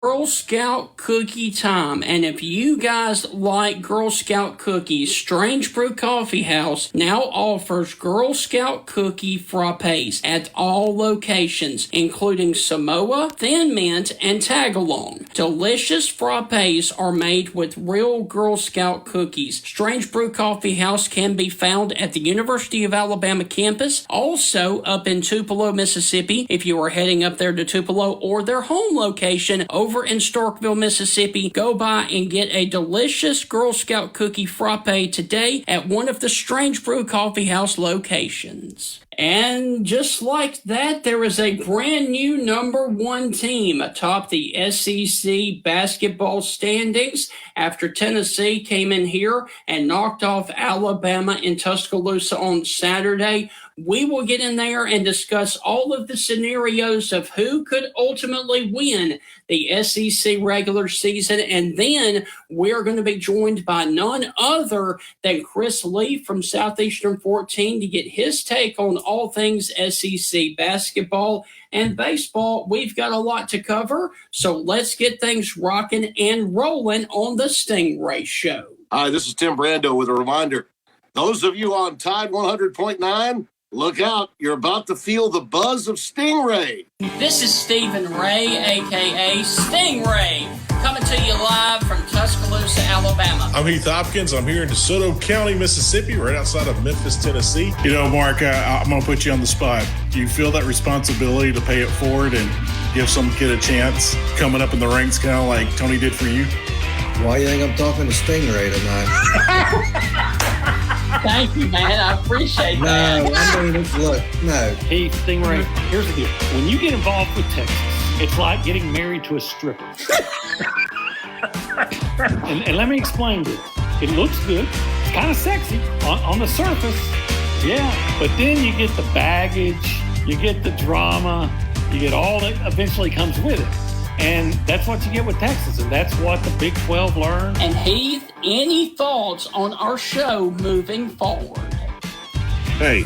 Girl Scout cookie time. And if you guys like Girl Scout cookies, Strange Brew Coffee House now offers Girl Scout cookie frappes at all locations, including Samoa, Thin Mint, and Tagalong. Delicious frappes are made with real Girl Scout cookies. Strange Brew Coffee House can be found at the University of Alabama campus, also up in Tupelo, Mississippi, if you are heading up there to Tupelo, or their home location over in Starkville, Mississippi. Go by and get a delicious Girl Scout cookie frappe today at one of the Strange Brew Coffee House locations. And just like that, there is a brand new number one team atop the SEC basketball standings after Tennessee came in here and knocked off Alabama in Tuscaloosa on Saturday. We will get in there and discuss all of the scenarios of who could ultimately win the SEC regular season. And then we're going to be joined by none other than Chris Lee from Southeastern 14 to get his take on all things SEC basketball and baseball. We've got a lot to cover, so let's get things rocking and rolling on the Stingray Show. Hi, this is Tim Brando with a reminder. Those of you on Tide 100.9, look out. You're about to feel the buzz of Stingray. This is Stephen Ray, a.k.a. Stingray, coming to you live from Tuscaloosa, Alabama. I'm Heath Hopkins. I'm here in DeSoto County, Mississippi, right outside of Memphis, Tennessee. You know, Mark, I'm going to put you on the spot. Do you feel that responsibility to pay it forward and give some kid a chance coming up in the ranks, kind of like Tony did for you? Why do you think I'm talking to Stingray tonight? Thank you, man. I appreciate that. No, I mean, look, no. Hey, Stingray, here's the deal. When you get involved with Texas, it's like getting married to a stripper. and let me explain this. It looks good. It's kind of sexy on the surface. Yeah. But then you get the baggage, you get the drama, you get all that eventually comes with it. And that's what you get with Texas, and that's what the Big 12 learned. And Heath, any thoughts on our show moving forward? Hey,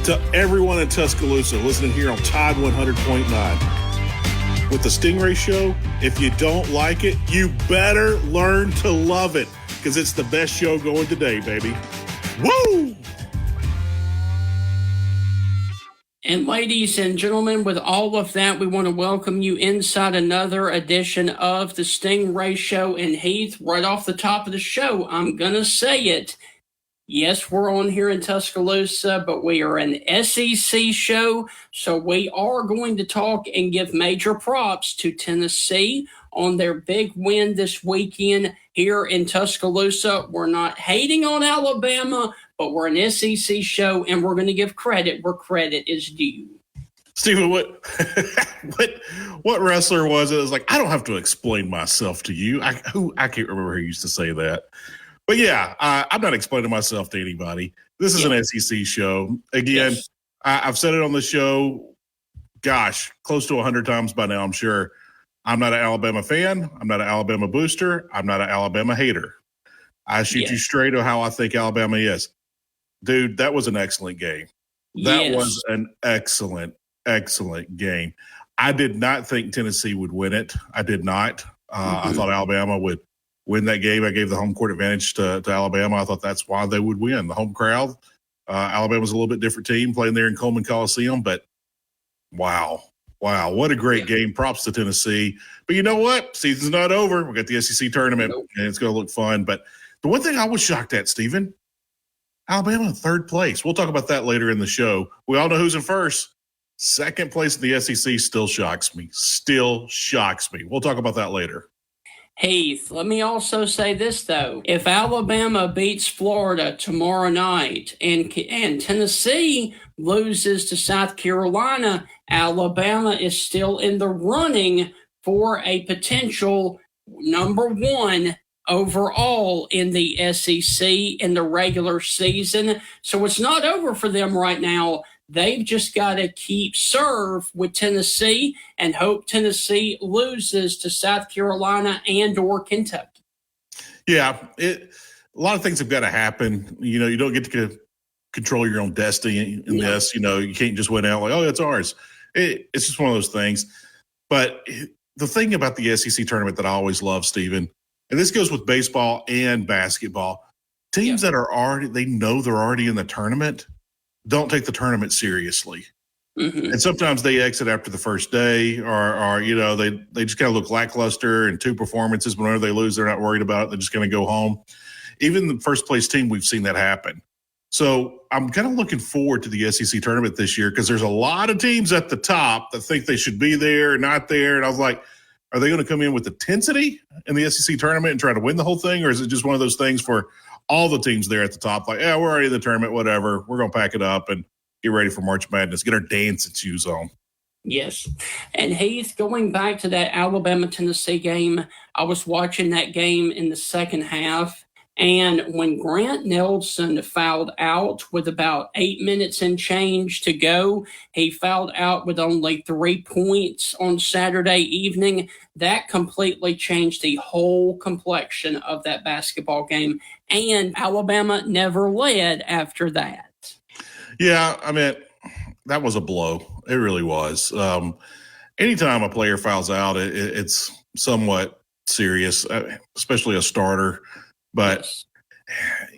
to everyone in Tuscaloosa listening here on Tide 100.9, with the Stingray Show, if you don't like it, you better learn to love it, because it's the best show going today, baby. Woo! And ladies and gentlemen, with all of that, we want to welcome you inside another edition of the Stingray Show. And Heath, right off the top of the show, I'm going to say it. Yes, we're on here in Tuscaloosa, but we are an SEC show. So we are going to talk and give major props to Tennessee on their big win this weekend here in Tuscaloosa. We're not hating on Alabama, but we're an SEC show, and we're going to give credit where credit is due. Stephen, what wrestler was it? It was like, I don't have to explain myself to you. I can't remember who used to say that. But yeah, I'm not explaining myself to anybody. This is an SEC show. Again, yes. I've said it on the show, gosh, close to 100 times by now, I'm sure. I'm not an Alabama fan. I'm not an Alabama booster. I'm not an Alabama hater. I shoot you straight on how I think Alabama is. Dude, that was an excellent game. That was an excellent, excellent game. I did not think Tennessee would win it. I did not. I thought Alabama would win that game. I gave the home court advantage to Alabama. I thought that's why they would win. The home crowd. Alabama's a little bit different team playing there in Coleman Coliseum, but wow, what a great game. Props to Tennessee. But you know what? Season's not over. We got the SEC tournament, and it's going to look fun. But the one thing I was shocked at, Stephen, Alabama in third place. We'll talk about that later in the show. We all know who's in first. Second place in the SEC still shocks me. We'll talk about that later. Heath, let me also say this, though. If Alabama beats Florida tomorrow night and Tennessee loses to South Carolina, Alabama is still in the running for a potential number one overall in the SEC in the regular season. So it's not over for them right now. They've just got to keep serve with Tennessee and hope Tennessee loses to South Carolina and or Kentucky. Yeah, a lot of things have got to happen. You know, you don't get to control your own destiny in this. You know, you can't just win out like, oh, it's ours. It's just one of those things. But the thing about the SEC tournament that I always love, Stephen, and this goes with baseball and basketball, teams that are already, they know they're already in the tournament, don't take the tournament seriously. And sometimes they exit after the first day or you know, they just kind of look lackluster and 2 performances. Whenever they lose, they're not worried about it. They're just going to go home. Even the first place team, we've seen that happen. So I'm kind of looking forward to the SEC tournament this year because there's a lot of teams at the top that think they should be there or not there. And I was like, are they going to come in with intensity in the SEC tournament and try to win the whole thing? Or is it just one of those things for all the teams there at the top? Like, yeah, we're already in the tournament, whatever. We're going to pack it up and get ready for March Madness, get our dancing shoes on. Yes. And Heath, going back to that Alabama-Tennessee game, I was watching that game in the second half, and when Grant Nelson fouled out with about 8 minutes and change to go, he fouled out with only 3 points on Saturday evening. That completely changed the whole complexion of that basketball game, and Alabama never led after that. Yeah, I mean, that was a blow. It really was. Anytime a player fouls out, it's somewhat serious, especially a starter. But,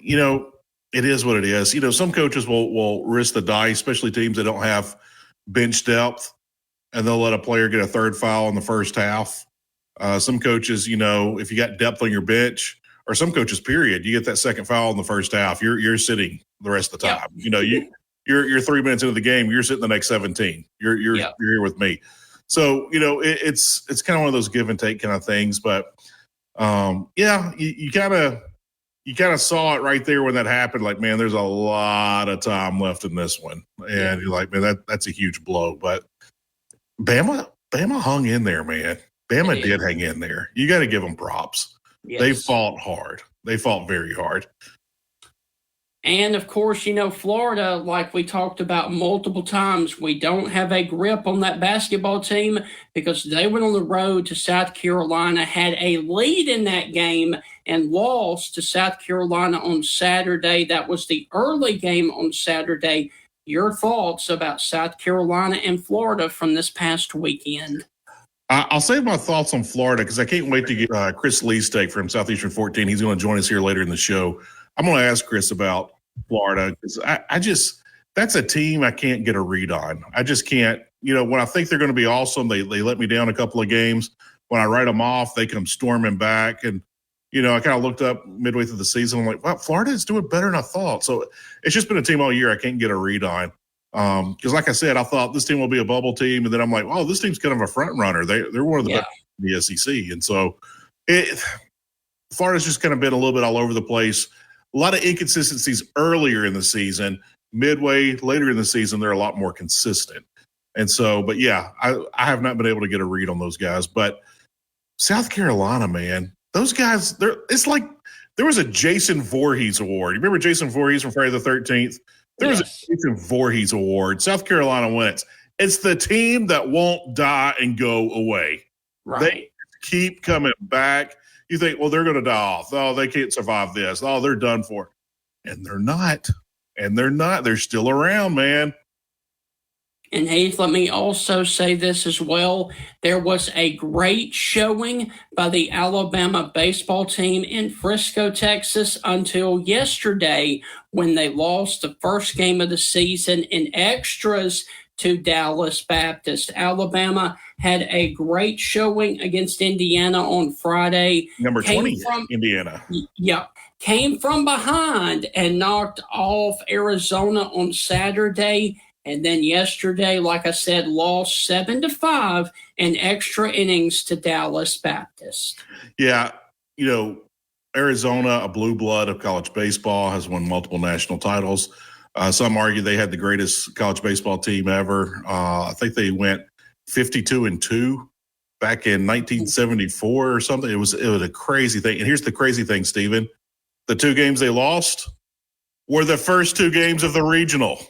you know, it is what it is. You know, some coaches will risk the dice, especially teams that don't have bench depth, and they'll let a player get a third foul in the first half. Some coaches, you know, if you got depth on your bench, or some coaches, period, you get that second foul in the first half, you're sitting the rest of the time. You know, you're 3 minutes into the game, you're sitting the next 17. You're here with me. So, you know, it's kind of one of those give and take kind of things. But you kind of saw it right there when that happened. Like, man, there's a lot of time left in this one, and you're like, man, that's a huge blow. But Bama hung in there, man. Bama did hang in there. You got to give them props. Yes. They fought hard. They fought very hard. And, of course, you know, Florida, like we talked about multiple times, we don't have a grip on that basketball team because they went on the road to South Carolina, had a lead in that game, and lost to South Carolina on Saturday. That was the early game on Saturday. Your thoughts about South Carolina and Florida from this past weekend? I'll save my thoughts on Florida because I can't wait to get Chris Leastake from Southeastern 14. He's going to join us here later in the show. I'm going to ask Chris about Florida because I just that's a team I can't get a read on. I just can't. You know, when I think they're going to be awesome, they let me down a couple of games. When I write them off, they come storming back. And, you know, I kind of looked up midway through the season. I'm like, wow, Florida is doing better than I thought. So it's just been a team all year I can't get a read on. Because like I said, I thought this team will be a bubble team. And then I'm like, oh, this team's kind of a front runner. They're one of the best in the SEC. And so Florida's just kind of been a little bit all over the place. A lot of inconsistencies earlier in the season. Midway, later in the season, they're a lot more consistent. And so, but yeah, I have not been able to get a read on those guys. But South Carolina, man, those guys, it's like there was a Jason Voorhees Award. You remember Jason Voorhees from Friday the 13th? There was a Jason Voorhees Award. South Carolina wins. It's the team that won't die and go away. Right. They keep coming back. You think, well, they're going to die off. Oh, they can't survive this. Oh, they're done for. And they're not. And they're not. They're still around, man. And Heath, let me also say this as well. There was a great showing by the Alabama baseball team in Frisco, Texas, until yesterday when they lost the first game of the season in extras to Dallas Baptist. Alabama had a great showing against Indiana on Friday. Number 20, Indiana. Yeah. Came from behind and knocked off Arizona on Saturday. And then yesterday, like I said, lost 7-5 in extra innings to Dallas Baptist. Yeah, you know, Arizona, a blue blood of college baseball, has won multiple national titles. Some argue they had the greatest college baseball team ever. I think they went 52-2 back in 1974 or something. It was a crazy thing. And here's the crazy thing, Stephen. The 2 games they lost were the first 2 games of the regional.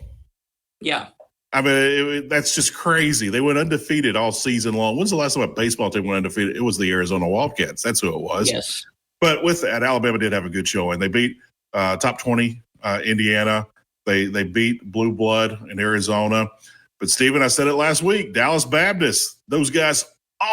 Yeah. I mean, that's just crazy. They went undefeated all season long. When's the last time a baseball team went undefeated? It was the Arizona Wildcats. That's who it was. Yes. But with that, Alabama did have a good showing. They beat top 20 Indiana. They beat Blue Blood in Arizona. But, Stephen, I said it last week, Dallas Baptist, those guys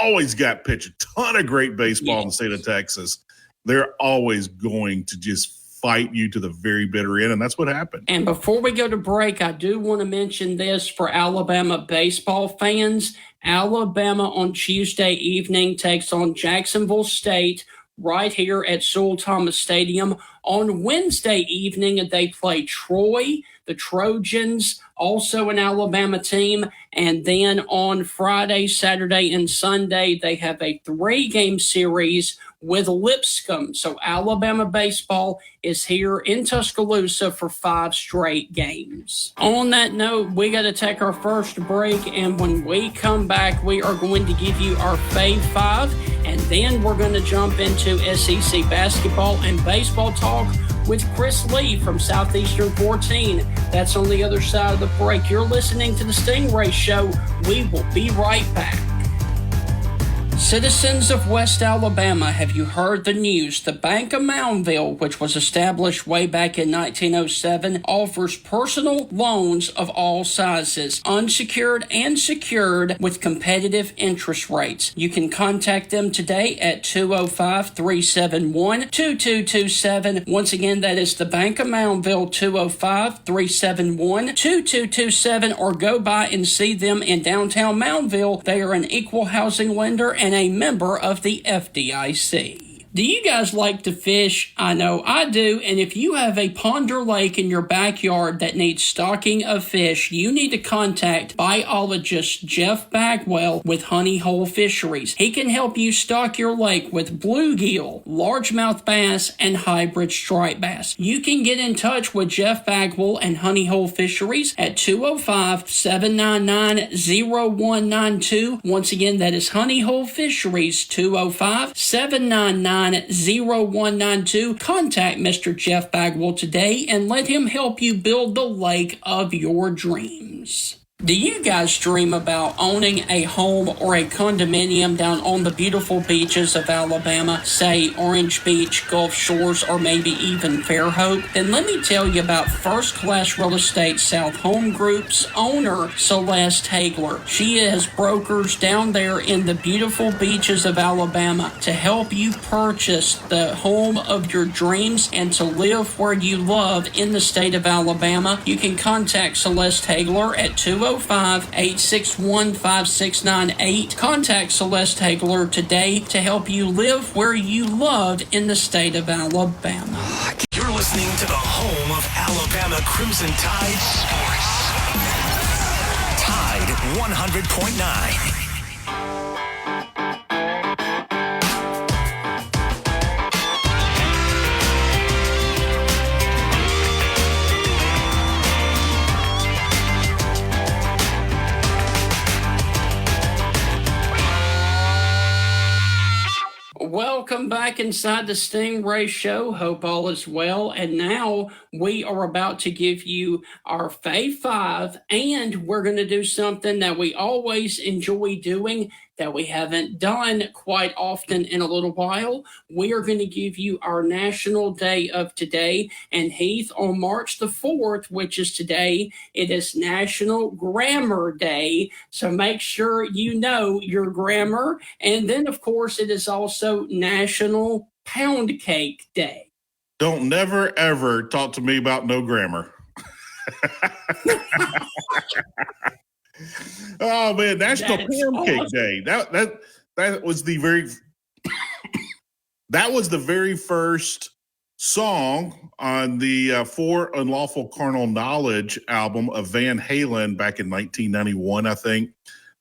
always got pitch a ton of great baseball in the state of Texas. They're always going to just fight you to the very bitter end, and that's what happened. And before we go to break, I do want to mention this for Alabama baseball fans. Alabama on Tuesday evening takes on Jacksonville State right here at Sewell Thomas Stadium. On Wednesday evening, they play Troy, the Trojans, also an Alabama team. And then on Friday, Saturday, and Sunday, they have a 3-game series with Lipscomb. So Alabama baseball is here in Tuscaloosa for 5 straight games. On that note, we got to take our first break, and when we come back, we are going to give you our Fave 5, and then we're going to jump into SEC basketball and baseball talk with Chris Lee from Southeastern 14. That's on the other side of the break. You're listening to the Stingray Show. We will be right back. Citizens of West Alabama, have you heard the news? The Bank of Moundville, which was established way back in 1907, offers personal loans of all sizes, unsecured and secured, with competitive interest rates. You can contact them today at 205-371-2227. Once again, that is the Bank of Moundville, 205-371-2227, or go by and see them in downtown Moundville. They are an equal housing lender and a member of the FDIC. Do you guys like to fish? I know I do, and if you have a pond or lake in your backyard that needs stocking of fish, you need to contact biologist Jeff Bagwell with Honey Hole Fisheries. He can help you stock your lake with bluegill, largemouth bass, and hybrid striped bass. You can get in touch with Jeff Bagwell and Honey Hole Fisheries at 205-799-0192. Once again, that is Honey Hole Fisheries, 205-799-0192. Contact Mr. Jeff Bagwell today and let him help you build the lake of your dreams. Do you guys dream about owning a home or a condominium down on the beautiful beaches of Alabama, say Orange Beach, Gulf Shores, or maybe even Fairhope? Then let me tell you about First Class Real Estate South Home Group's owner, Celeste Hagler. She has brokers down there in the beautiful beaches of Alabama to help you purchase the home of your dreams and to live where you love in the state of Alabama. You can contact Celeste Hagler at 205-861-5698. Contact Celeste Hagler today to help you live where you love in the state of Alabama. You're listening to the home of Alabama Crimson Tide Sports. Tide 100.9. Welcome back inside the Stingray Show. Hope all is well. And now we are about to give you our Fave 5, and we're going to do something that we always enjoy doing that we haven't done quite often in a little while. We are going to give you our National Day of Today. And Heath, on March the 4th, which is today, it is National Grammar Day. So make sure you know your grammar. And then, of course, it is also National Pound Cake Day. Don't never, ever talk to me about no grammar. Oh man, National Pound Cake Day. That was the very that was the very first song on the For Unlawful Carnal Knowledge album of Van Halen back in 1991, I think.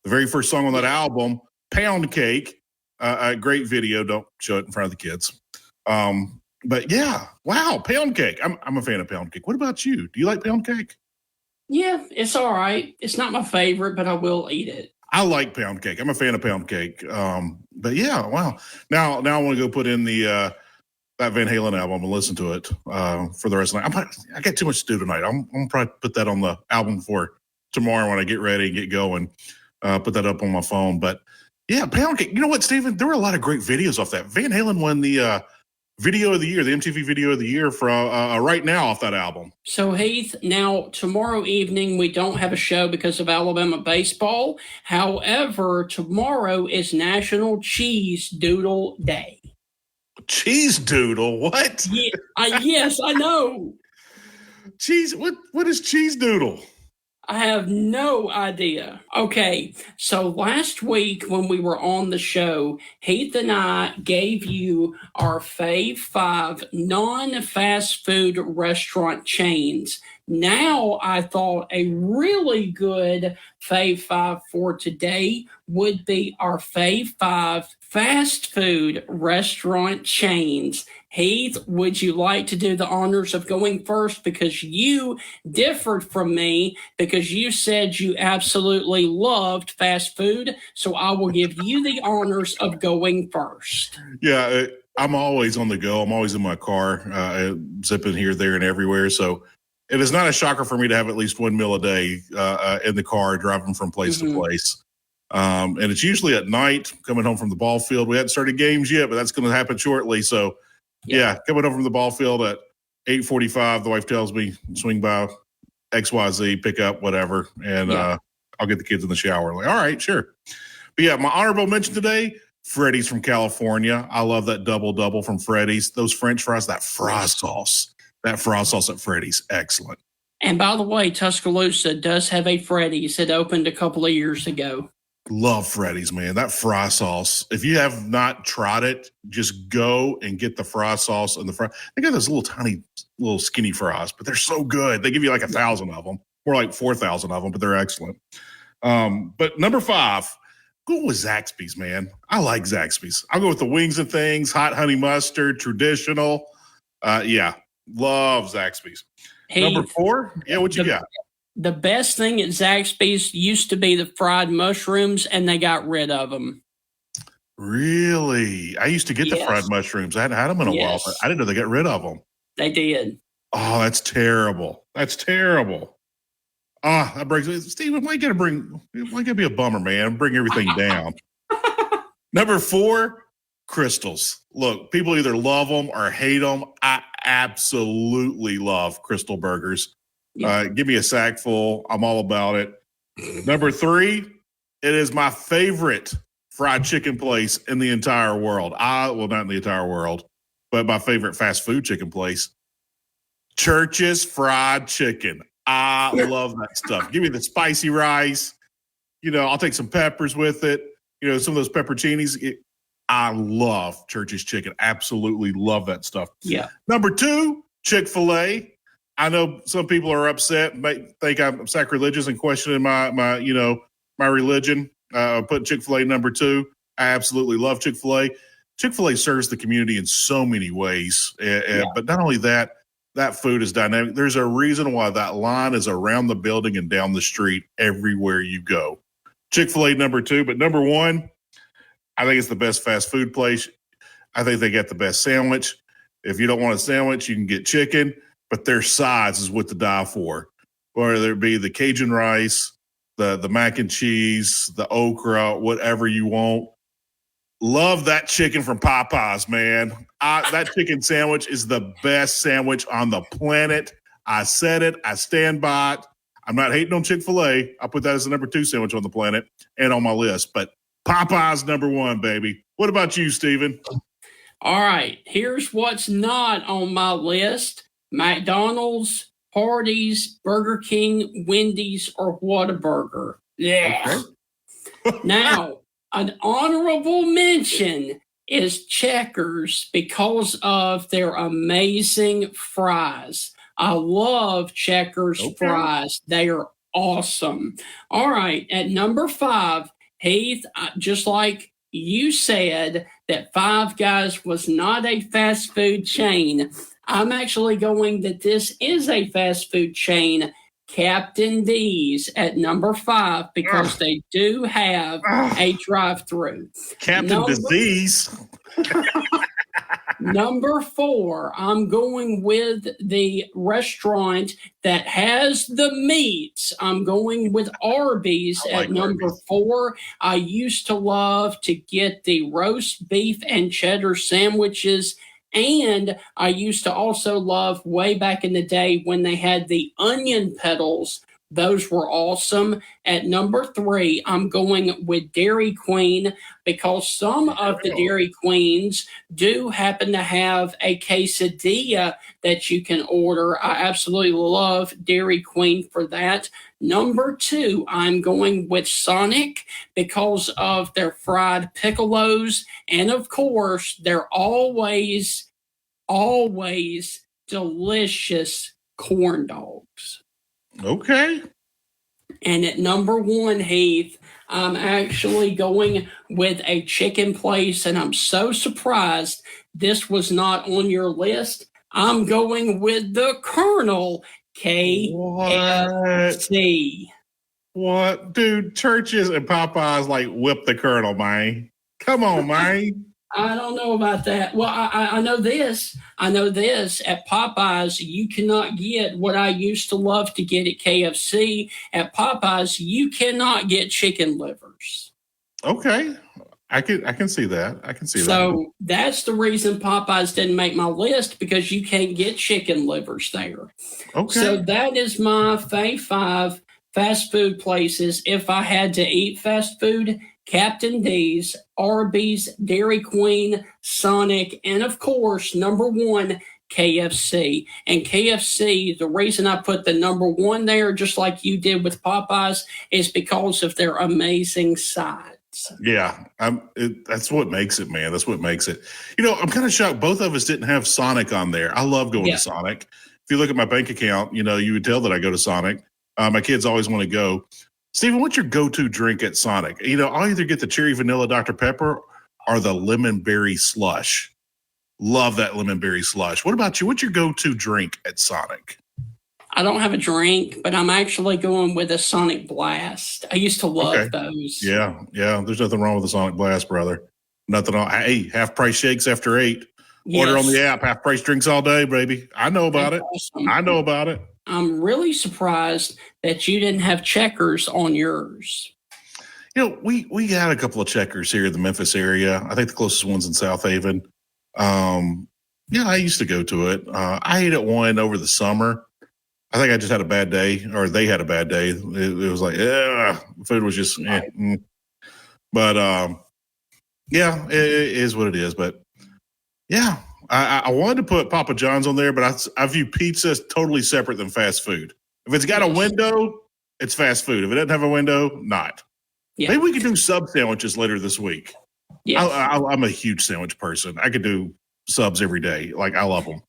The very first song on that album, Pound Cake. A great video. Don't show it in front of the kids. But yeah, wow, pound cake. I'm a fan of pound cake. What about you? Do you like pound cake? Yeah, it's all right. It's not my favorite, but I will eat it. I like pound cake. I'm a fan of pound cake. But yeah, wow. Now I want to go put in the that Van Halen album and listen to it for the rest of the night. I got too much to do tonight. I'm gonna probably put that on the album for tomorrow when I get ready and get going. Put that up on my phone. But yeah, pound cake. You know what, Stephen? There were a lot of great videos off that. Van Halen won the video of the year, the MTV video of the year from right now off that album. So, Heath, now tomorrow evening we don't have a show because of Alabama baseball. However, tomorrow is National Cheese Doodle Day. Cheese Doodle? What? Yeah, yes, I know. Cheese? What is Cheese Doodle? I have no idea. Okay, so last week when we were on the show, Heath and I gave you our fave 5 non-fast food restaurant chains. Now I thought a really good fave 5 for today would be our fave 5 fast food restaurant chains. Heath, would you like to do the honors of going first? Because you differed from me because you said you absolutely loved fast food. So I will give you the honors of going first. Yeah, I'm always on the go. I'm always in my car, zipping here, there, and everywhere. So it is not a shocker for me to have at least one meal a day in the car, driving from place to place. And it's usually at night, coming home from the ball field. We haven't started games yet, but that's going to happen shortly. So, yeah, coming home from the ball field at 8:45, the wife tells me, swing by XYZ, pick up, whatever, and I'll get the kids in the shower. Like, all right, sure. But, yeah, my honorable mention today, Freddy's from California. I love that double from Freddy's. Those French fries, that fry sauce at Freddy's, excellent. And by the way, Tuscaloosa does have a Freddy's that opened a couple of years ago. Love Freddy's, man. That fry sauce. If you have not tried it, just go and get the fry sauce and the fry. They got those little tiny, little skinny fries, but they're so good. They give you like 1,000 of them, or like 4,000 of them, but they're excellent. But number 5, go with Zaxby's, man. I like Zaxby's. I'll go with the wings and things, hot honey mustard, traditional. Love Zaxby's. Hey, number 4, what you got? The best thing at Zaxby's used to be the fried mushrooms, and they got rid of them. Really? I used to get the fried mushrooms. I hadn't had them in a while, but I didn't know they got rid of them. They did. Oh, that's terrible. That's terrible. That breaks me. Steven, why you gotta be a bummer, man? Bring everything down. Number 4, Crystals. Look, people either love them or hate them. I absolutely love Crystal Burgers. Give me a sack full. I'm all about it. Number 3, it is my favorite fried chicken place in the entire world. Not in the entire world, but my favorite fast food chicken place. Church's Fried Chicken. I love that stuff. Give me the spicy rice. I'll take some peppers with it. Some of those pepperoncinis. I love Church's Chicken. Absolutely love that stuff. Yeah. Number 2, Chick-fil-A. I know some people are upset, might think I'm sacrilegious and questioning my religion. Put Chick-fil-A number 2. I absolutely love Chick-fil-A. Chick-fil-A serves the community in so many ways. But not only that, that food is dynamic. There's a reason why that line is around the building and down the street everywhere you go. Chick-fil-A number 2, but number 1, I think it's the best fast food place. I think they got the best sandwich. If you don't want a sandwich, you can get chicken. But their sides is what to die for. Whether it be the Cajun rice, the mac and cheese, the okra, whatever you want. Love that chicken from Popeyes, man. That chicken sandwich is the best sandwich on the planet. I said it. I stand by it. I'm not hating on Chick-fil-A. I put that as the number 2 sandwich on the planet and on my list. But Popeyes number 1, baby. What about you, Steven? All right. Here's what's not on my list. McDonald's, Hardee's, Burger King, Wendy's, or Whataburger. Yeah. Okay. Now, an honorable mention is Checkers because of their amazing fries. I love Checkers fries. They are awesome. All right. At number 5, Heath, just like you said that Five Guys was not a fast food chain, I'm actually going that this is a fast food chain, Captain D's, at number 5 because they do have a drive-through. Captain Disease. Number 4, I'm going with the restaurant that has the meats. I'm going with Arby's at number 4. I used to love to get the roast beef and cheddar sandwiches And I used to also love way back in the day when they had the onion petals. Those were awesome. At number 3, I'm going with Dairy Queen because some of the Dairy Queens do happen to have a quesadilla that you can order. I absolutely love Dairy Queen for that. Number 2, I'm going with Sonic because of their fried piccolos. And of course, they're always delicious corn dogs. Okay. And at number 1, Heath, I'm actually going with a chicken place, and I'm so surprised this was not on your list. I'm going with the Colonel, KFC. What? Dude, Churches and Popeyes like whip the Colonel, man. Come on, man. I don't know about that. Well, I know this. I know this. At Popeyes, you cannot get what I used to love to get at KFC. At Popeyes, you cannot get chicken livers. Okay. I can see that. I can see that. So that's the reason Popeyes didn't make my list, because you can't get chicken livers there. Okay. So that is my Fave 5 fast food places. If I had to eat fast food, Captain D's, Arby's, Dairy Queen, Sonic, and of course, number 1, KFC. And KFC, the reason I put the number 1 there, just like you did with Popeyes, is because of their amazing sides. Yeah, that's what makes it, man. That's what makes it. I'm kind of shocked both of us didn't have Sonic on there. I love going to Sonic. If you look at my bank account, you would tell that I go to Sonic. My kids always want to go. Steven, what's your go-to drink at Sonic? I'll either get the cherry vanilla Dr. Pepper or the lemon berry slush. Love that lemon berry slush. What about you? What's your go-to drink at Sonic? I don't have a drink, but I'm actually going with a Sonic Blast. I used to love those. Yeah. There's nothing wrong with a Sonic Blast, brother. Nothing wrong. Hey, half-price shakes after 8. Yes. Order on the app. Half-price drinks all day, baby. I know about it. Awesome. I know about it. I'm really surprised that you didn't have Checkers on yours. We got a couple of Checkers here in the Memphis area. I think the closest one's in South Haven. I used to go to it. I ate at one over the summer. I think I just had a bad day, or they had a bad day. It was like, food was just, But, it is what it is. But, yeah. I wanted to put Papa John's on there, but I view pizza as totally separate than fast food. If it's got a window, it's fast food. If it doesn't have a window, not. Yeah. Maybe we could do sub sandwiches later this week. Yes. I'm a huge sandwich person. I could do subs every day. Like, I love them.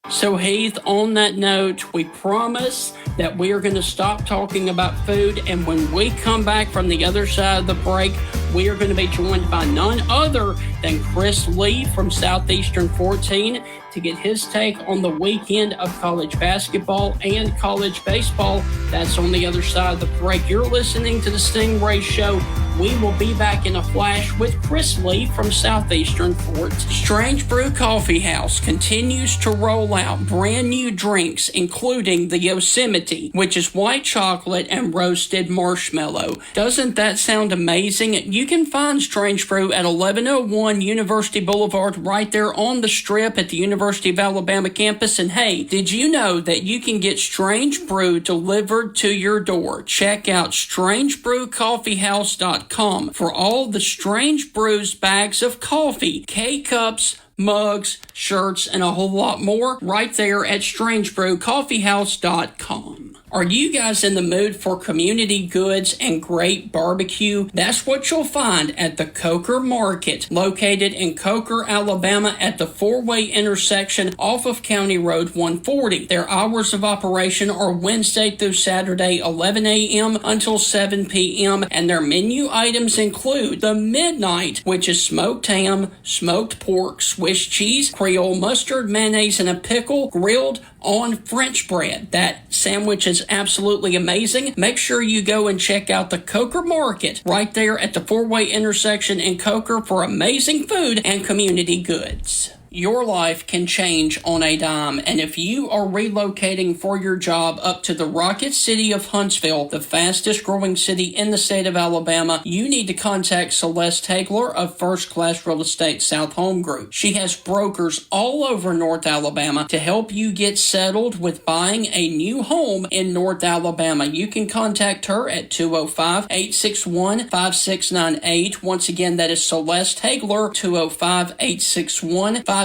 So, Heath, on that note, we promise that we are going to stop talking about food. And when we come back from the other side of the break, we are going to be joined by none other than Chris Lee from Southeastern 14 to get his take on the weekend of college basketball and college baseball. That's on the other side of the break. You're listening to the Stingray Show. We will be back in a flash with Chris Lee from Southeastern 14. Strange Brew Coffee House continues to roll out brand new drinks, including the Yosemite, which is white chocolate and roasted marshmallow. Doesn't that sound amazing? You can find Strange Brew at 1101 University Boulevard, right there on the strip at the University of Alabama campus. And hey, did you know that you can get Strange Brew delivered to your door? Check out strangebrewcoffeehouse.com for all the Strange Brews bags of coffee, K-Cups, mugs, shirts, and a whole lot more right there at strangebrewcoffeehouse.com. Are you guys in the mood for community goods and great barbecue? That's what you'll find at the Coker Market, located in Coker, Alabama at the four-way intersection off of County Road 140. Their hours of operation are Wednesday through Saturday, 11 a.m. until 7 p.m., and their menu items include the Midnight, which is smoked ham, smoked pork, Swiss cheese, Creole mustard, mayonnaise, and a pickle, grilled on French bread. That sandwich is absolutely amazing. Make sure you go and check out the Coker Market right there at the four-way intersection in Coker for amazing food and community goods. Your life can change on a dime, and if you are relocating for your job up to the Rocket City of Huntsville, the fastest growing city in the state of Alabama, you need to contact Celeste Hagler of First Class Real Estate South Home Group. She has brokers all over North Alabama to help you get settled with buying a new home in North Alabama. You can contact her at 205-861-5698. Once again, that is Celeste Hagler, 205-861-5698.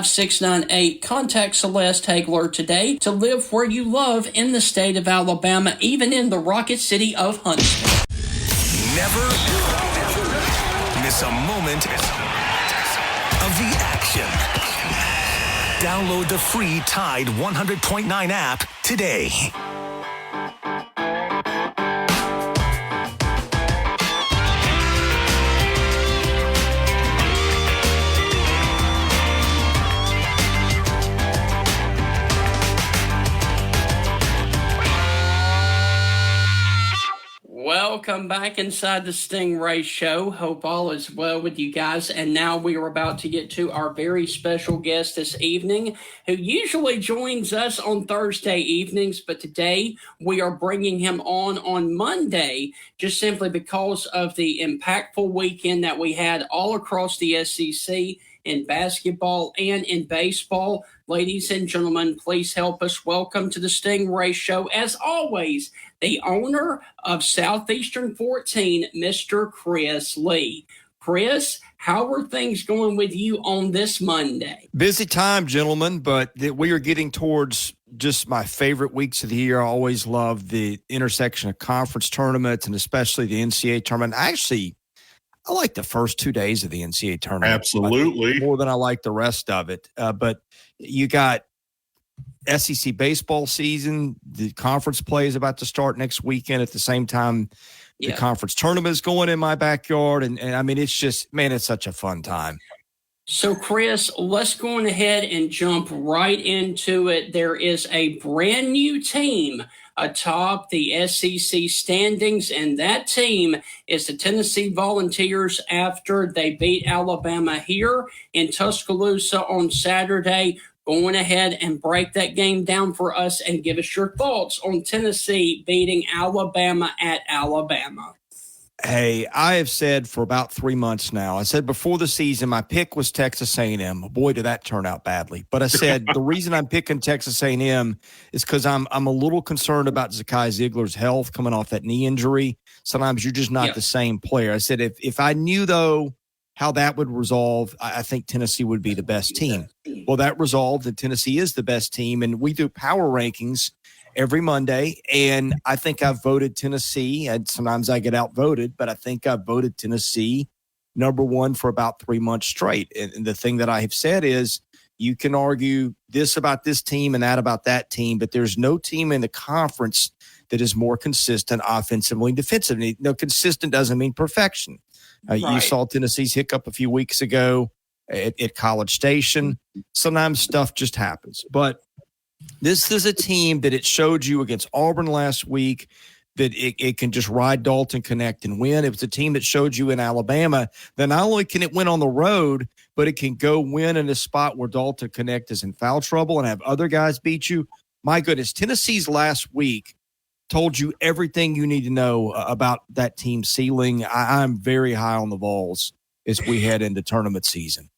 Contact Celeste Hagler today to live where you love in the state of Alabama, even in the Rocket City of Huntsville. Never miss a moment of the action. Download the free Tide 100.9 app today. Welcome back inside the Stingray Show. Hope all is well with you guys. And now we are about to get to our very special guest this evening, who usually joins us on Thursday evenings, but today we are bringing him on Monday, just simply because of the impactful weekend that we had all across the SEC in basketball and in baseball. Ladies and gentlemen, please help us welcome to the Stingray Show, as always, the owner of Southeastern 14, Mr. Chris Lee. Chris, how are things going with you on this Monday? Busy time, gentlemen, but we are getting towards just my favorite weeks of the year. I always love the intersection of conference tournaments and especially the NCAA tournament. Actually, I like the first 2 days of the NCAA tournament. Absolutely. More than I like the rest of it. But you got SEC baseball season. The conference play is about to start next weekend. At the same time, the conference tournament is going in my backyard. And I mean, it's just, man, it's such a fun time. So, Chris, let's go on ahead and jump right into it. There is a brand new team atop the SEC standings, and that team is the Tennessee Volunteers after they beat Alabama here in Tuscaloosa on Saturday. Go on ahead and break that game down for us and give us your thoughts on Tennessee beating Alabama at Alabama. Hey, I have said for about 3 months now, I said before the season, my pick was Texas A&M. Boy, did that turn out badly. But I said the reason I'm picking Texas A&M is because I'm a little concerned about Zakai Ziegler's health coming off that knee injury. Sometimes you're just not the same player. I said if I knew, though, how that would resolve, I think Tennessee would be the best team. Well, that resolved, and Tennessee is the best team. And we do power rankings every Monday, and I think I've voted Tennessee, and sometimes I get outvoted, but I think I've voted Tennessee number one for about 3 months straight. And the thing that I have said is you can argue this about this team and that about that team, but there's no team in the conference that is more consistent offensively and defensively. No, consistent doesn't mean perfection. You saw Tennessee's hiccup a few weeks ago at College Station. Sometimes stuff just happens, but this is a team that it showed you against Auburn last week that it can just ride Dalton Connect and win. It was a team that showed you in Alabama that not only can it win on the road, but it can go win in a spot where Dalton Connect is in foul trouble and have other guys beat you. My goodness, Tennessee's last week told you everything you need to know about that team's ceiling. I'm very high on the Vols as we head into tournament season.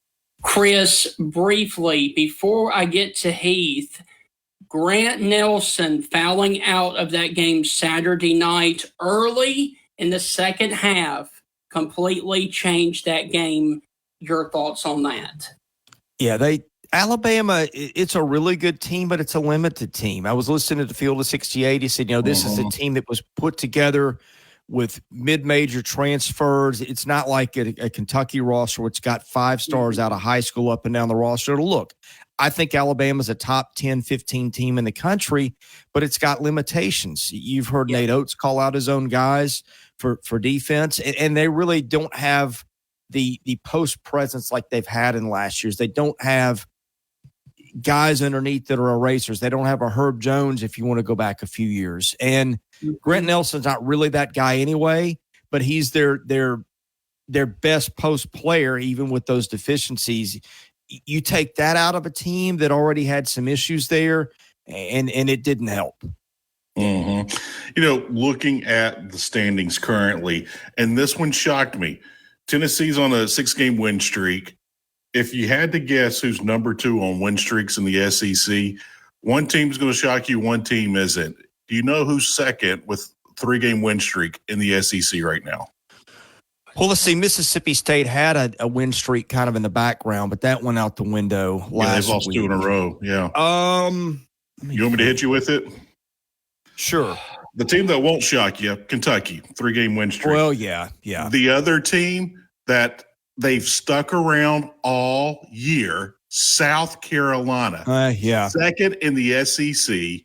Chris, briefly, before I get to Heath, Grant Nelson fouling out of that game Saturday night early in the second half completely changed that game. Your thoughts on that? Yeah, Alabama, it's a really good team, but it's a limited team. I was listening to the Field of 68. He said, this is a team that was put together with mid-major transfers. It's not like a Kentucky roster where it's got 5 stars out of high school up and down the roster. Look, I think Alabama's a top 10, 15 team in the country, but it's got limitations. You've heard Nate Oates call out his own guys for defense, and they really don't have the post presence like they've had in last years. They don't have guys underneath that are erasers. They don't have a Herb Jones if you want to go back a few years. And Grant Nelson's not really that guy anyway, but he's their best post player, even with those deficiencies. you take that out of a team that already had some issues there, and it didn't help. Mm-hmm. Looking at the standings currently, and this one shocked me. Tennessee's on a 6-game win streak. If you had to guess who's number 2 on win streaks in the SEC, one team's going to shock you, one team isn't. Do you know who's second with 3-game win streak in the SEC right now? Well, let's see. Mississippi State had a win streak kind of in the background, but that went out the window last week. Yeah, they've lost 2 in a row. Yeah. You want me to hit you with it? Sure. The team that won't shock you, Kentucky, 3-game win streak. Well, yeah. The other team that they've stuck around all year, South Carolina. Second in the SEC,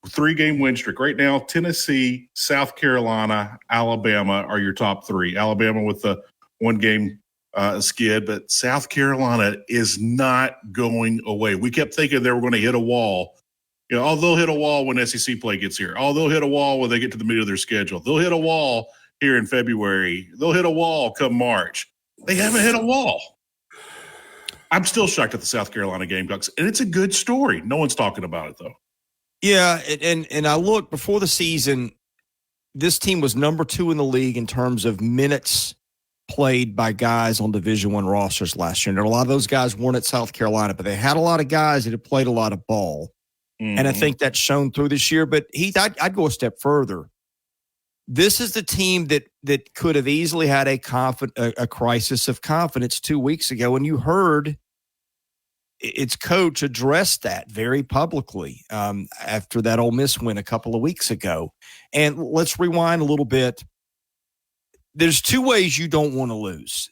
3-game win streak. Right now, Tennessee, South Carolina, Alabama are your top 3. Alabama with the 1-game skid, but South Carolina is not going away. We kept thinking they were going to hit a wall. They'll hit a wall when SEC play gets here. They'll hit a wall when they get to the middle of their schedule. They'll hit a wall here in February. They'll hit a wall come March. They haven't hit a wall. I'm still shocked at the South Carolina Gamecocks, and it's a good story. No one's talking about it, though. Yeah, and I look before the season, this team was number 2 in the league in terms of minutes played by guys on Division I rosters last year. And a lot of those guys weren't at South Carolina, but they had a lot of guys that had played a lot of ball. Mm-hmm. And I think that's shown through this year. But Heath, I'd go a step further. This is the team that could have easily had a crisis of confidence 2 weeks ago, and you heard its coach address that very publicly after that Ole Miss win a couple of weeks ago. And let's rewind a little bit. There's 2 ways you don't want to lose.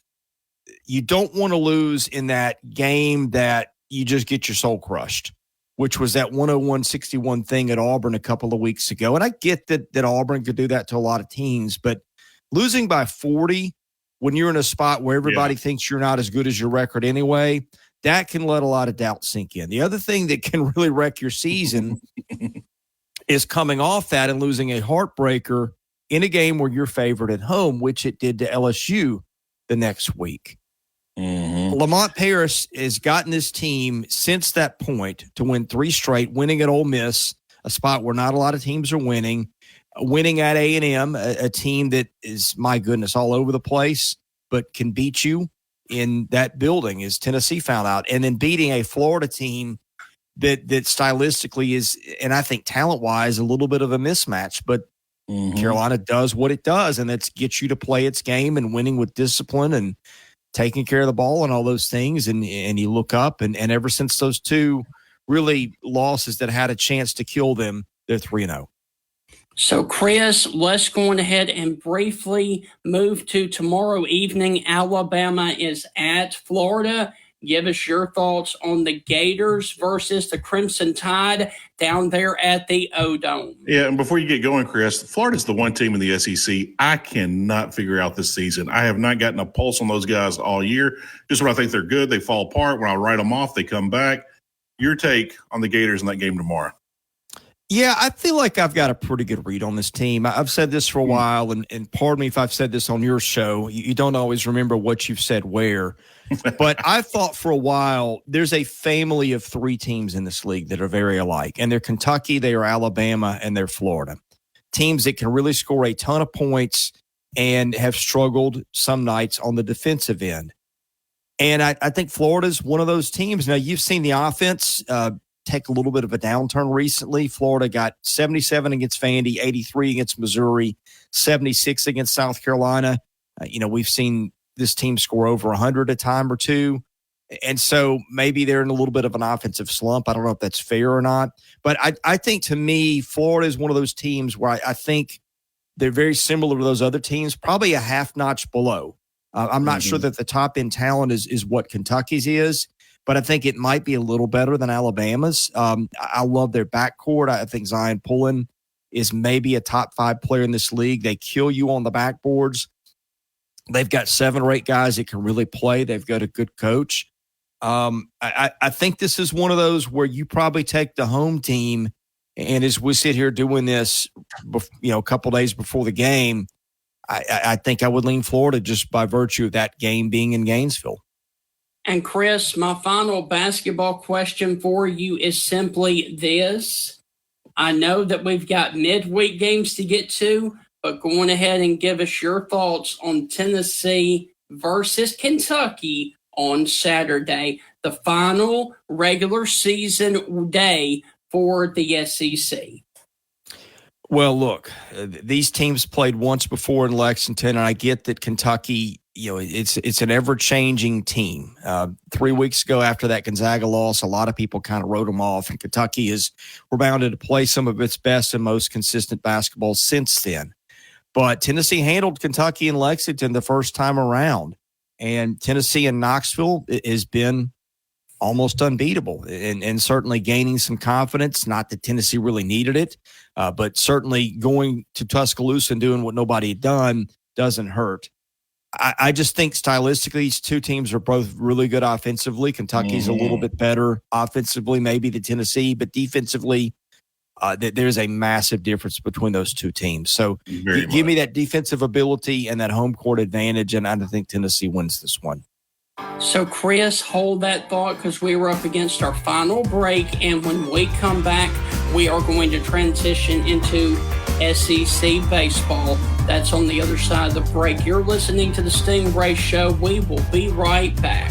You don't want to lose in that game that you just get your soul crushed, which was that 101-61 thing at Auburn a couple of weeks ago. And I get that Auburn could do that to a lot of teams, but losing by 40 when you're in a spot where everybody thinks you're not as good as your record anyway, that can let a lot of doubt sink in. The other thing that can really wreck your season is coming off that and losing a heartbreaker in a game where you're favored at home, which it did to LSU the next week. Mm-hmm. Lamont Paris has gotten this team since that point to win 3 straight, winning at Ole Miss, a spot where not a lot of teams are winning at A&M, a team that is, my goodness, all over the place, but can beat you in that building, as Tennessee found out, and then beating a Florida team that stylistically is, and I think talent-wise, a little bit of a mismatch, but Carolina does what it does, and that's get you to play its game and winning with discipline and taking care of the ball and all those things, and you look up, and ever since those 2 really losses that had a chance to kill them, they're 3-0. So, Chris, let's go ahead and briefly move to tomorrow evening. Alabama is at Florida. Give us your thoughts on the Gators versus the Crimson Tide down there at the O-Dome. Yeah, and before you get going, Chris, Florida's the one team in the SEC I cannot figure out this season. I have not gotten a pulse on those guys all year. Just when I think they're good, they fall apart. When I write them off, they come back. Your take on the Gators in that game tomorrow? Yeah, I feel like I've got a pretty good read on this team. I've said this for a while, and pardon me if I've said this on your show. You don't always remember what you've said where. But I thought for a while there's a family of 3 teams in this league that are very alike. And they're Kentucky, they are Alabama, and they're Florida. Teams that can really score a ton of points and have struggled some nights on the defensive end. And I think Florida's one of those teams. Now, you've seen the offense take a little bit of a downturn recently. Florida got 77 against Vandy, 83 against Missouri, 76 against South Carolina. We've seen this team score over 100 a time or 2. And so maybe they're in a little bit of an offensive slump. I don't know if that's fair or not. But I think, to me, Florida is one of those teams where I think they're very similar to those other teams, probably a half notch below. I'm not sure that the top-end talent is what Kentucky's is, but I think it might be a little better than Alabama's. I love their backcourt. I think Zion Pullen is maybe a top 5 player in this league. They kill you on the backboards. They've got 7 or 8 guys that can really play. They've got a good coach. I think this is one of those where you probably take the home team, and as we sit here doing this, a couple days before the game, I think I would lean Florida just by virtue of that game being in Gainesville. And Chris, my final basketball question for you is simply this. I know that we've got midweek games to get to, but go on ahead and give us your thoughts on Tennessee versus Kentucky on Saturday, the final regular season day for the SEC. Well, look, these teams played once before in Lexington, and I get that Kentucky, it's an ever-changing team. 3 weeks ago after that Gonzaga loss, a lot of people kind of wrote them off, and Kentucky is rebounded to play some of its best and most consistent basketball since then. But Tennessee handled Kentucky and Lexington the first time around, and Tennessee and Knoxville has been almost unbeatable and certainly gaining some confidence. Not that Tennessee really needed it, but certainly going to Tuscaloosa and doing what nobody had done doesn't hurt. I just think stylistically, these two teams are both really good offensively. Kentucky's a little bit better offensively, maybe than Tennessee, but defensively, there's a massive difference between those two teams. So give me that defensive ability and that home court advantage, and I think Tennessee wins this one. So, Chris, hold that thought because we were up against our final break, and when we come back, we are going to transition into SEC baseball. That's on the other side of the break. You're listening to the Stingray Show. We will be right back.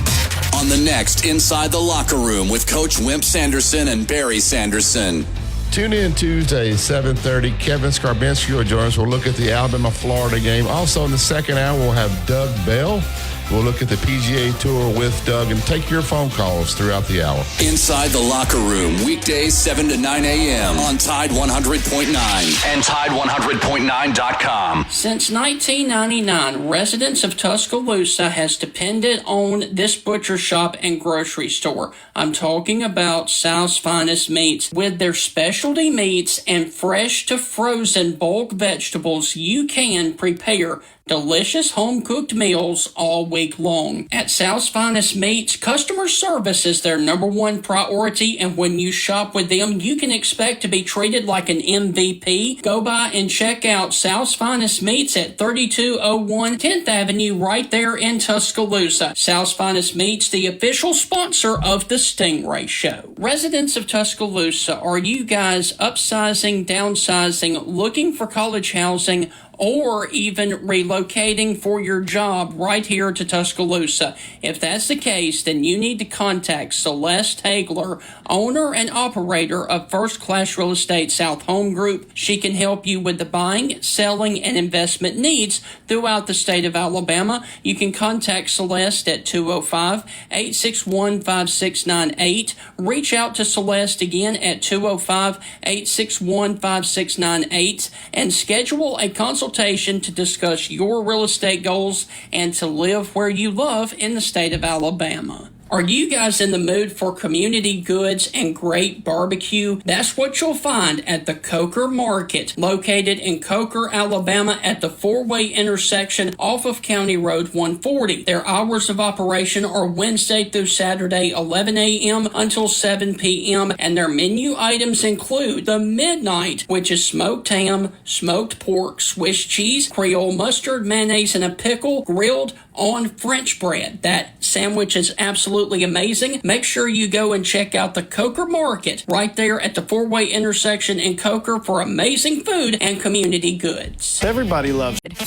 On the next Inside the Locker Room with Coach Wimp Sanderson and Barry Sanderson. Tune in Tuesday, 7:30. Kevin Skarbinski will join us. We'll look at the Alabama-Florida game. Also, in the second hour, we'll have Doug Bell. We'll look at the PGA Tour with Doug and take your phone calls throughout the hour. Inside the Locker Room, weekdays 7 to 9 a.m. on Tide 100.9 and Tide100.9.com. Since 1999, residents of Tuscaloosa has depended on this butcher shop and grocery store. I'm talking about South's Finest Meats. With their specialty meats and fresh to frozen bulk vegetables, you can prepare delicious home-cooked meals all week long. At South's Finest Meats, customer service is their number one priority, and when you shop with them, you can expect to be treated like an MVP. Go by and check out South's Finest Meats at 3201 10th Avenue right there in Tuscaloosa. South's Finest Meats, the official sponsor of the Stingray Show. Residents of Tuscaloosa, are you guys upsizing, downsizing, looking for college housing, or even relocating for your job right here to Tuscaloosa? If that's the case, then you need to contact Celeste Hagler, owner and operator of First Class Real Estate South Home Group. She can help you with the buying, selling, and investment needs throughout the state of Alabama. You can contact Celeste at 205-861-5698. Reach out to Celeste again at 205-861-5698 and schedule a consultation to discuss your real estate goals and to live where you love in the state of Alabama. Are you guys in the mood for community goods and great barbecue? That's what you'll find at the Coker Market, located in Coker, Alabama at the four-way intersection off of County Road 140. Their hours of operation are Wednesday through Saturday, 11 a.m. until 7 p.m., and their menu items include the Midnight, which is smoked ham, smoked pork, Swiss cheese, Creole mustard, mayonnaise, and a pickle, grilled on French bread. That sandwich is absolutely amazing. Make sure you go and check out the Coker Market right there at the four-way intersection in Coker for amazing food and community goods. Everybody loves it.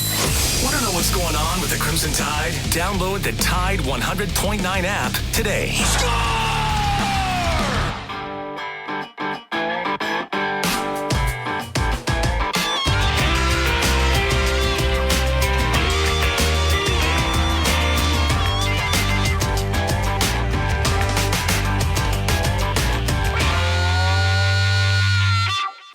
Want to know what's going on with the Crimson Tide? Download the Tide 100.9 app today.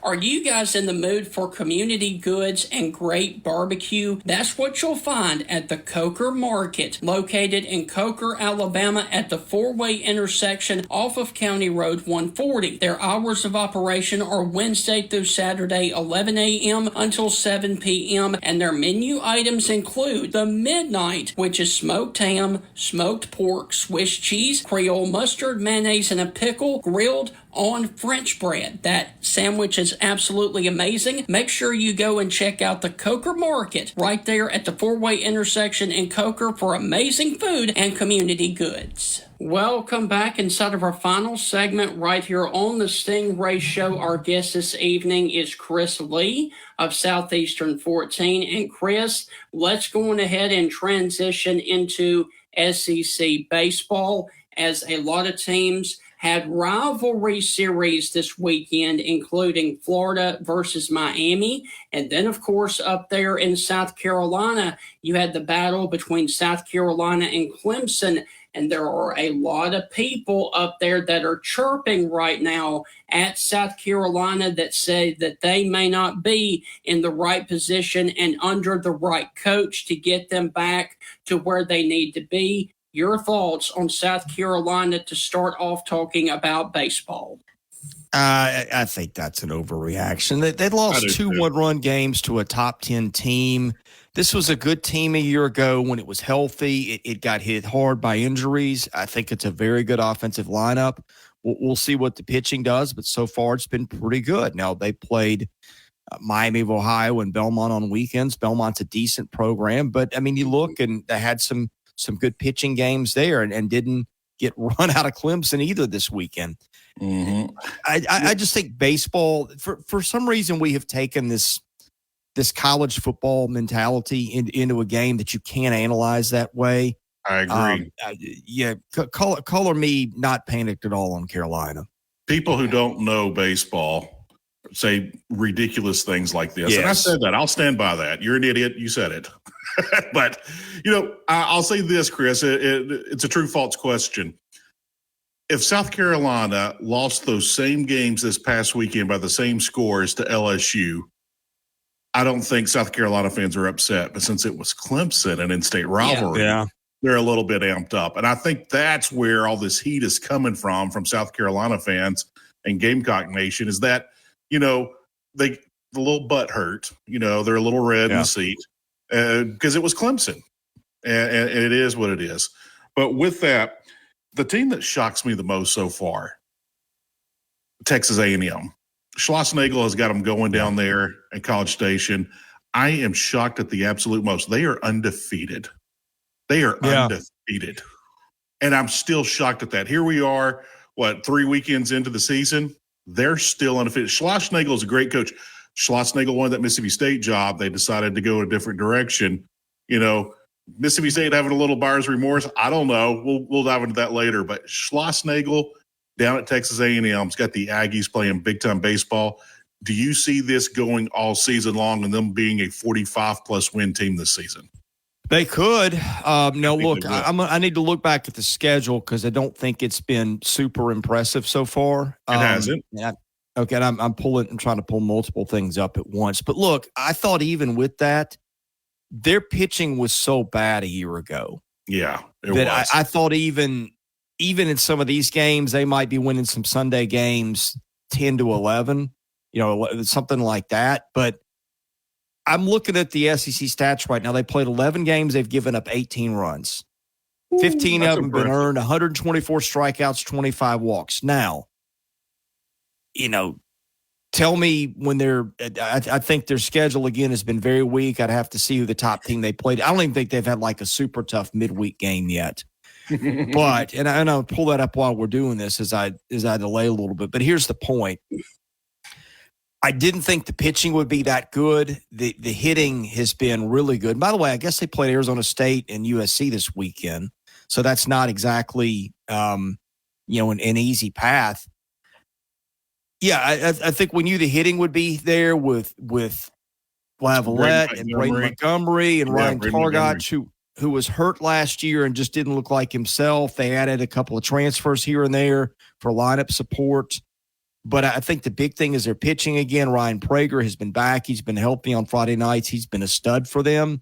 Are you guys in the mood for community goods and great barbecue? That's what you'll find at the Coker Market, located in Coker, Alabama at the four-way intersection off of County Road 140. Their hours of operation are Wednesday through Saturday, 11 a.m. until 7 p.m., and their menu items include the Midnight, which is smoked ham, smoked pork, Swiss cheese, Creole mustard, mayonnaise, and a pickle, grilled on French bread. That sandwich is absolutely amazing. Make sure you go and check out the Coker Market right there at the four-way intersection in Coker for amazing food and community goods. Welcome back inside of our final segment right here on the Stingray Show. Our guest this evening is Chris Lee of Southeastern 14. And Chris, let's go on ahead and transition into SEC baseball, as a lot of teams had rivalry series this weekend, including Florida versus Miami. And then, of course, up there in South Carolina, you had the battle between South Carolina and Clemson. And there are a lot of people up there that are chirping right now at South Carolina that say that they may not be in the right position and under the right coach to get them back to where they need to be. Your thoughts on South Carolina to start off talking about baseball? I think that's an overreaction. They lost two one-run games to a top 10 team. This was a good team a year ago when it was healthy. It got hit hard by injuries. I think it's a very good offensive lineup. We'll see what the pitching does, but so far it's been pretty good. Now, they played Miami of Ohio and Belmont on weekends. Belmont's a decent program, but, I mean, you look and they had some good pitching games there and didn't get run out of Clemson either this weekend. Mm-hmm. I just think baseball, for some reason, we have taken this college football mentality into a game that you can't analyze that way. I agree. Color me not panicked at all on Carolina. People who don't know baseball say ridiculous things like this. Yes. And I said that. I'll stand by that. You're an idiot. You said it. But, I'll say this, Chris. It's a true-false question. If South Carolina lost those same games this past weekend by the same scores to LSU, I don't think South Carolina fans are upset. But since it was Clemson and in-state rivalry, they're a little bit amped up. And I think that's where all this heat is coming from South Carolina fans and Gamecock Nation, is that, the little butt hurt. They're a little red in the seat. Because it was Clemson, and it is what it is. But with that, the team that shocks me the most so far, Texas A&M. Schlossnagle has got them going down there at College Station. I am shocked at the absolute most. They are undefeated. Undefeated. And I'm still shocked at that. Here we are, 3 weekends into the season? They're still undefeated. Schlossnagle is a great coach. Schlossnagle won that Mississippi State job. They decided to go a different direction. Mississippi State having a little buyer's remorse. I don't know. We'll dive into that later. But Schlossnagle down at Texas A&M's got the Aggies playing big-time baseball. Do you see this going all season long and them being a 45-plus win team this season? They could. Look, I need to look back at the schedule because I don't think it's been super impressive so far. It hasn't. Okay, and I'm trying to pull multiple things up at once. But look, I thought even with that, their pitching was so bad a year ago. Yeah, it was. I thought even in some of these games, they might be winning some Sunday games 10-11, something like that. But I'm looking at the SEC stats right now. They played 11 games. They've given up 18 runs. 15 of them have been earned, 124 strikeouts, 25 walks. Now, tell me when I think their schedule again has been very weak. I'd have to see who the top team they played. I don't even think they've had like a super tough midweek game yet. But and I'll pull that up while we're doing this as I delay a little bit. But here's the point. I didn't think the pitching would be that good. The hitting has been really good. By the way, I guess they played Arizona State and USC this weekend, so that's not exactly an easy path. Yeah, I think we knew the hitting would be there with Lavalette and Braden Montgomery and Ryan Targach, who was hurt last year and just didn't look like himself. They added a couple of transfers here and there for lineup support. But I think the big thing is their pitching again. Ryan Prager has been back. He's been healthy on Friday nights. He's been a stud for them.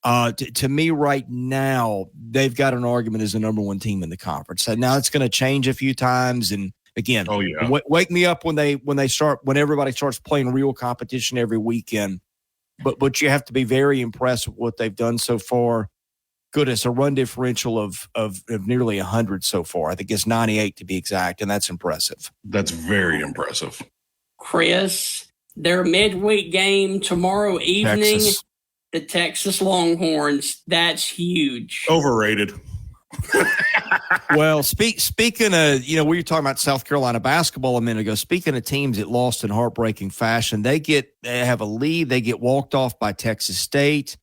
To me right now, they've got an argument as the number one team in the conference. So now it's going to change a few times. And again, wake me up when everybody starts playing real competition every weekend. But you have to be very impressed with what they've done so far. Goodness, a run differential of nearly 100 so far. I think it's 98 to be exact, and that's impressive. That's very impressive. Chris, their midweek game tomorrow evening, Texas. the Texas Longhorns. That's huge. Overrated. Well, speaking of, we were talking about South Carolina basketball a minute ago. Speaking of teams that lost in heartbreaking fashion, they have a lead. They get walked off by Texas State.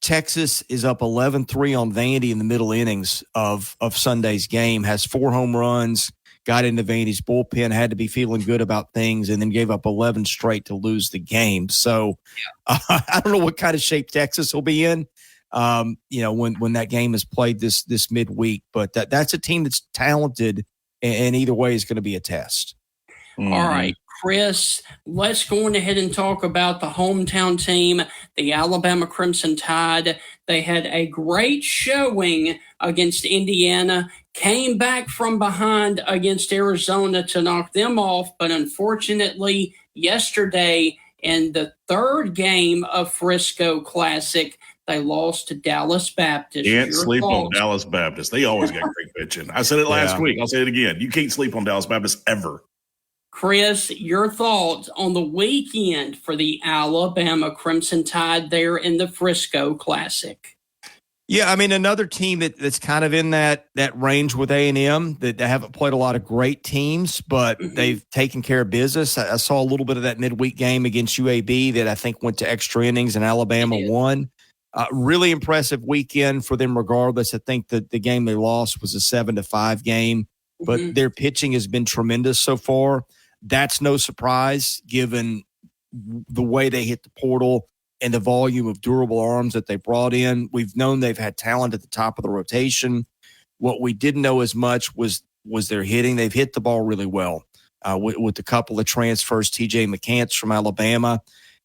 Texas is up 11-3 on Vandy in the middle innings of Sunday's game, has 4 home runs, got into Vandy's bullpen, had to be feeling good about things, and then gave up 11 straight to lose the game. So I don't know what kind of shape Texas will be in, when that game is played this midweek. But that's a team that's talented, and either way is going to be a test. Mm-hmm. All right, Chris, let's go on ahead and talk about the hometown team, the Alabama Crimson Tide. They had a great showing against Indiana, came back from behind against Arizona to knock them off, but unfortunately yesterday in the third game of Frisco Classic, they lost to Dallas Baptist. Can't sleep on Dallas Baptist. They always got great pitching. I said it last week. I'll say it again. You can't sleep on Dallas Baptist ever. Chris, your thoughts on the weekend for the Alabama Crimson Tide there in the Frisco Classic? Yeah, I mean, another team that's kind of in that range with A&M, that they haven't played a lot of great teams, but they've taken care of business. I saw a little bit of that midweek game against UAB that I think went to extra innings and Alabama won. Really impressive weekend for them regardless. I think that the game they lost was a 7-5 game, but their pitching has been tremendous so far. That's no surprise given the way they hit the portal and the volume of durable arms that they brought in. We've known they've had talent at the top of the rotation. What we didn't know as much was their hitting. They've hit the ball really well with a couple of transfers, TJ McCants from Alabama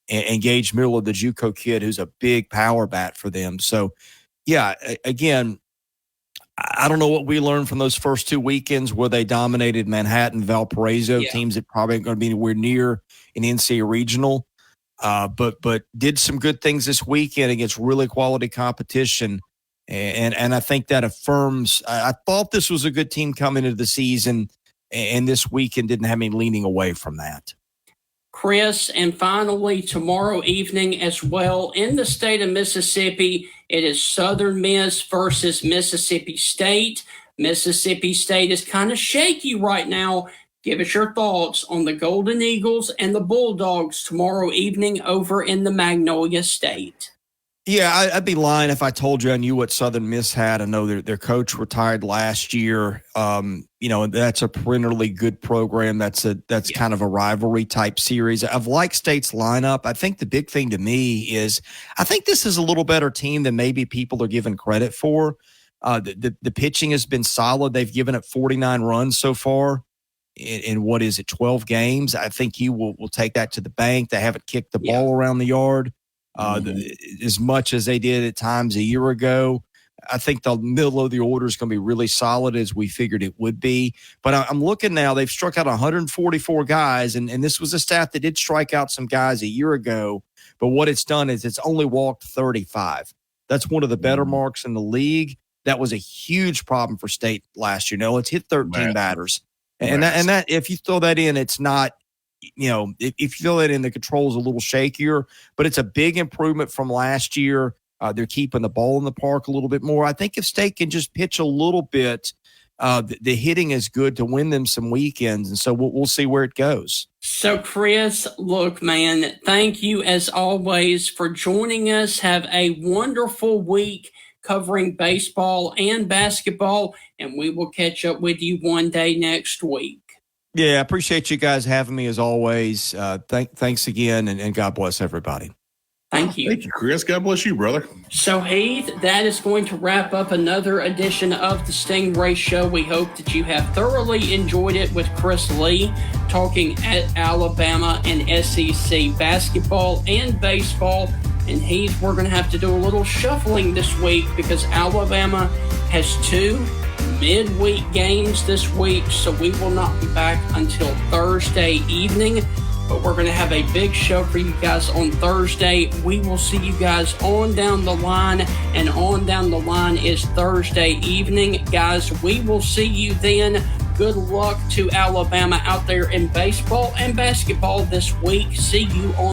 and Gage Miller, the JUCO kid, who's a big power bat for them. So, yeah, again, I don't know what we learned from those first 2 weekends where they dominated Manhattan, Valparaiso, teams that probably aren't going to be anywhere near an NCAA regional. But did some good things this weekend against really quality competition. And I think that affirms, I thought this was a good team coming into the season, and this weekend didn't have me leaning away from that. Chris, and finally tomorrow evening as well in the state of Mississippi, it is Southern Miss versus Mississippi State. Mississippi State is kind of shaky right now. Give us your thoughts on the Golden Eagles and the Bulldogs tomorrow evening over in the Magnolia State. Yeah, I'd be lying if I told you I knew what Southern Miss had. I know their coach retired last year. That's a perennially good program. That's kind of a rivalry type series. I've liked State's lineup. I think the big thing to me is I think this is a little better team than maybe people are giving credit for. The pitching has been solid. They've given up 49 runs so far in 12 games. I think you will take that to the bank. They haven't kicked the ball around the yard as much as they did at times a year ago. I think the middle of the order is going to be really solid as we figured it would be. But I'm looking now, they've struck out 144 guys, and this was a staff that did strike out some guys a year ago. But what it's done is it's only walked 35. That's one of the better marks in the league. That was a huge problem for State last year. It's hit 13 batters. And that if you throw that in, it's not, if you throw that in, the control is a little shakier, but it's a big improvement from last year. They're keeping the ball in the park a little bit more. I think if State can just pitch a little bit, the hitting is good to win them some weekends. And so we'll see where it goes. So, Chris, look, man, thank you as always for joining us. Have a wonderful week covering baseball and basketball, and we will catch up with you one day next week. Yeah, I appreciate you guys having me as always. Thanks again, and God bless everybody. Thank you. Thank you, Chris. God bless you, brother. So, Heath, that is going to wrap up another edition of the Stingray Show. We hope that you have thoroughly enjoyed it with Chris Lee, talking at Alabama and SEC basketball and baseball. And Heath, we're going to have to do a little shuffling this week because Alabama has 2 midweek games this week, so we will not be back until Thursday evening. But we're going to have a big show for you guys on Thursday. We will see you guys on down the line, and on down the line is Thursday evening. Guys, we will see you then. Good luck to Alabama out there in baseball and basketball this week. See you on